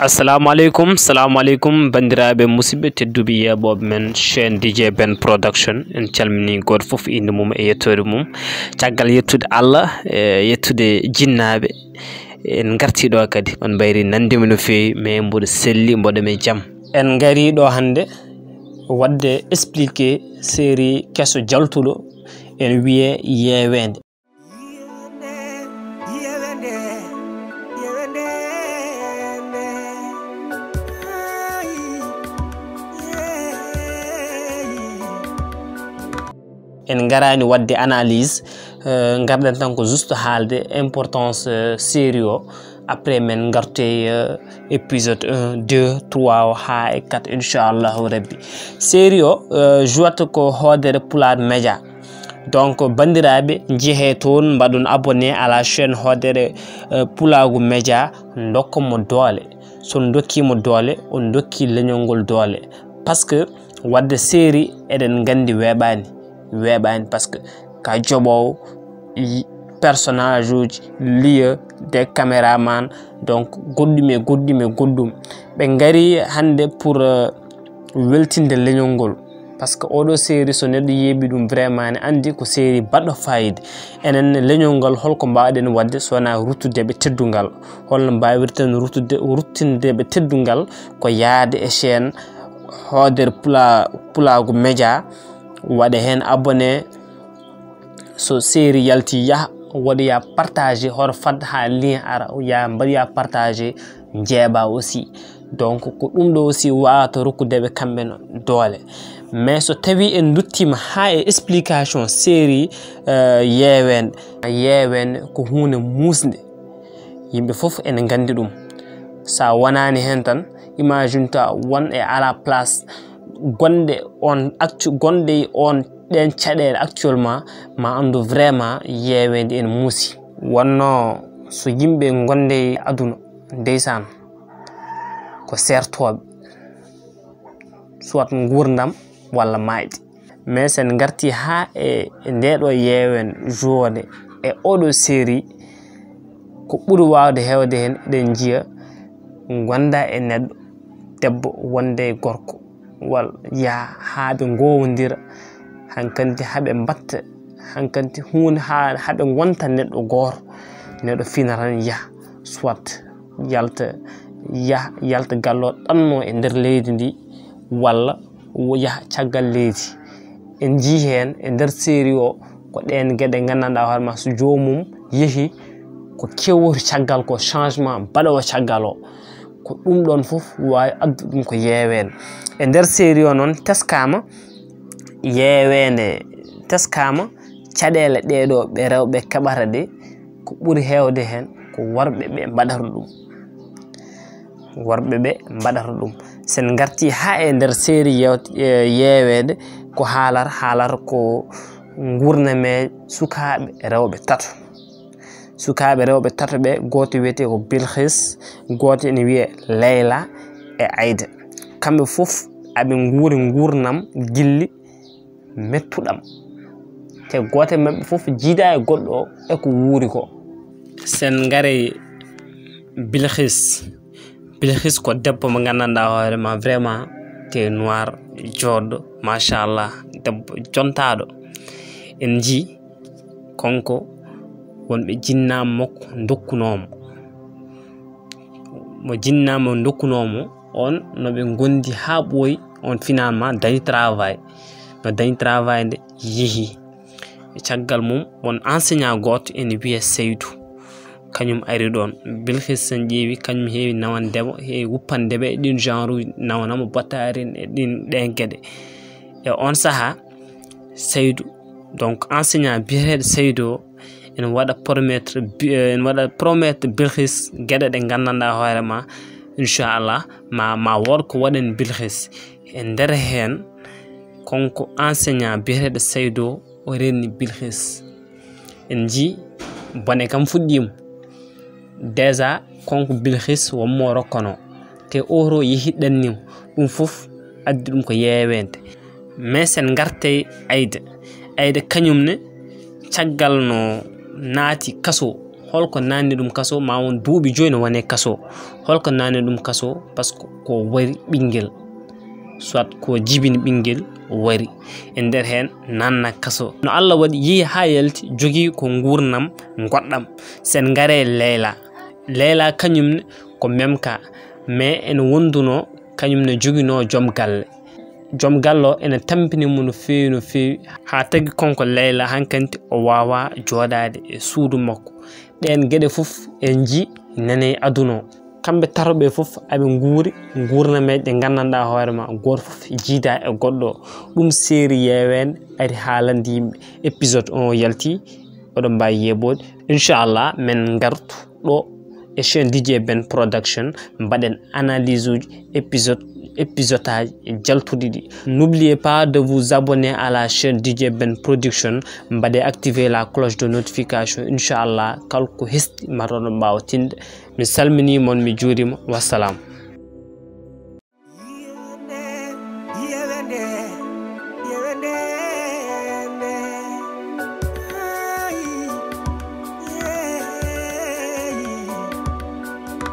assalamu alaikum bandiraɓe musidɓe tedduɓe yeɓoɓe men chaîne DJ Ben Production en calmini goto foof inde mum e yettode mum caggal yettude Allah e yettude jinnaɓe en garti ɗo kadi on mbayri nandimi no fewi mais mboɗo selli mboɗo jaam en gari ɗo hande wadde expliquer série kesso jaltuɗo en wiye yewende. En garani wadde analyse garden tan ko juste haalde importance série o après men garte épisode 1 2 3 ha e 4 inchallah rabbi. Série o jouata ko hoodere Pulaar Média, donc bandiraɓe jeehe toon mbaɗon abonné à la chaîne hoodere Pulaagu Média, dokkomo doole. son dokkimo doole on dokki leñol ngol doole, parce que wadde série eɗen gandi weɓani parce que ka joɓowo personnage uji lieu des caméraman, donc goɗɗum ɓe gari hande pour weltinde leñol ngol, parce que oɗo série so neɗɗo yeeɓi ɗum vraiment ne andi ko série baɗɗo fayida. enen leñol ngol holko mbawɗen wadde sowona ruttudeɓe teddungal, holno mbawirten ruttindeɓe teddungal ko yaade e chaîne hoodere Pulaagu Média, waɗa hen abonné. So série yalti yaha waɗoya partagé hoto fadda ha lien ara ya mbaɗoya partagé jeeɓa aussi, donc ko ɗum ɗo aussi wawata rokkudeɓe kamɓe doole. mais so tawi en duttima ha e explication série yewende ko hunde musde, yimɓe foof ene gandi ɗum. sa wonani hen tan imagine ta won e ala place gonde on ɗen caɗele actuellement, ma andu vraiment yewende en muusi. wonno so yimɓe gonde aduna ndeysan ko sertoɓe soit gurdam walla mayde, mais sen garti ha e ndeɗo yewende jode e oɗo série ko ɓuuri wawde hewde hen eɗen jiiya gonda e neɗɗo debbo wonde gorko walla ya haaɓe gowodira, hankanti haaɓe mbatta, hankanti hunde haaɓe gonta neɗɗo goto, neɗɗo fina tan yaha soit yalta gallo ɗanno e nder leydi ndi walla yaha caggal leydi. en jii hen e nder série o ko ɗen gueɗe gandanɗa hoorema so jomum yeehi ko kewori caggal ko changement baɗowo caggal o, ko ɗum ɗon foof wawi addu ɗum ko yewende. e nder série o noon teskama yewende, teskama caɗele ɗeɗo ɓe rewɓe keɓata ɗe ko ɓuuri hewde hen ko worɓeɓe mbaɗata ɗum. sen garti ha e nder série yewede ko haalata ko gurname sukaɓe rewɓe tato ɓe, goto wiyete ko Bilkis, goto ene wiye Layla e Aïda. kamɓe foof aɓe guuri gurnam gilli mettuɗam, te goto mabɓe foof jiida e goɗɗo e ko wuuri ko. sen gari Bilkis ko debbo mo gandanɗa hoorema vraiment te noir joɗɗo machallah, debbo jontaɗo. en ji konko wonɓe jinnama makko dokkunomo on noɓe gondi ha ɓooyi, on finalement dañi travail nde yeehi. caggal mum won enseignant goto ene wiye Seydou, kañum ari ɗon. Bilkis sen ƴeewi kañum heewi nawandemo, heewi wuppandeɓe e ɗin genre uji, nawanamo battari e ɗen gueɗe. e on saaha Seydou, donc enseignant biyeteɗo Seydou o ene waɗa promettre Bilkis gueɗe ɗe gandanɗa hoorema inchallah ma wod ko waɗen Bilkis. e nder hen konko enseignant biyeteɗo Seydou o renni Bilkis. en ji bone kam fuɗɗima déjà, konko Bilkis wonmo rokkono, te oto yeehi ɗannimo, ɗum foof addi ɗum ko yewende. mais sen garte Aïda kañumne caggal no naati kaso holko nanni dum kaso ma won duubi jooni wone kaso holko nanni dum kaso parce que ko wari bingel soit ko jibini bingel wari e nder hen nanna kaso no Allah wadi yi ha yalti jogi ko ngurnam goddam sen ngare Layla kanyum ko memka mais en wonduno kanyum ne jogino jom gallo ene tampini mun no feewi ha tagi konko Layla hankanti o wawa jodade e suudu makko den gede fof en ji nane aduno kambe tarobe fof abe nguuri ngurna meje gandanda hoorema gor fof jiida e goddo dum série yewen ari haalandi yimbe épisode 1 yalti odo mbay yebode inshallah men gartu do e chaîne DJ Ben Production mbaden analyse uji épisode jaltudi. N'oubliez pas de vous abonner à la chaîne DJ Ben Production mbade activer la cloche de notification inshallah kalko hesti marono bawtinde mi salmini mon mi jurima wassalam. YEWENDÉ